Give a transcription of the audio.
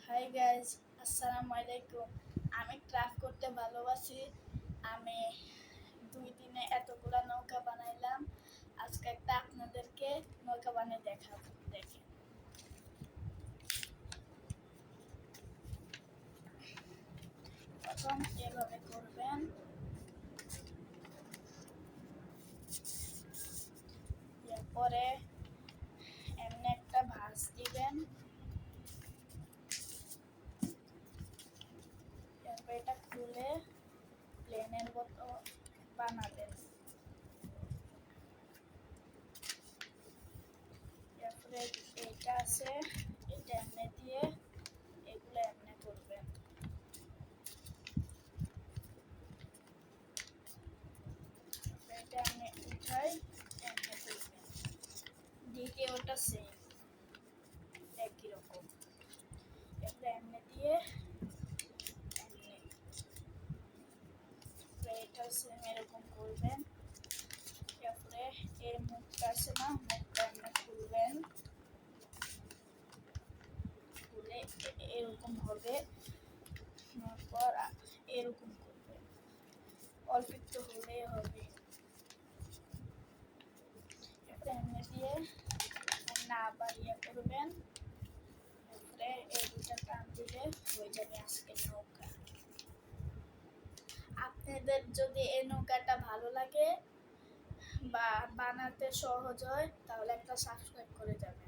Hi guys, আসসালামু আলাইকুম। আমি ক্রাফট করতে ভালোবাসি। আমি 2 দিনে এতগুলা নৌকা বানাইলাম। আজকে একটা আপনাদেরকে নৌকা বানিয়ে দেখাবো। দেখেন, প্রথম এভাবে করবেন, এরপরে এমনি একটা ভাঁজ দিবেন, এরপর এটা খুলে প্লেনের মতো বানাবেন। এরপরে এটা আছে, এটা এমনি দিয়ে এগুলো এমনি করবেন। এটা এমনি উঠাই এমনি করবেন। দ্বিতীয়টা সেম, একই রকম। এরপরে এমনি দিয়ে এমনি, এটা সেম এরকম করবেন। তারপরে এর মুখটা আছে না, মুখটা এমনি খুলবেন, খুলে এরকম হবে। তারপর এরকম করবেন, অল্প একটু হলেই হবে। এরপরে এমনি দিয়ে না বাড়িয়ে করবেন। তারপরে এই দুটা টান দিলে হয়ে যাবে আজকের নৌকা। আপনাদের যদি এই নৌকাটা ভালো লাগে বা বানাতে সহজ হয় তাহলে একটা সাবস্ক্রাইব করে যাবেন।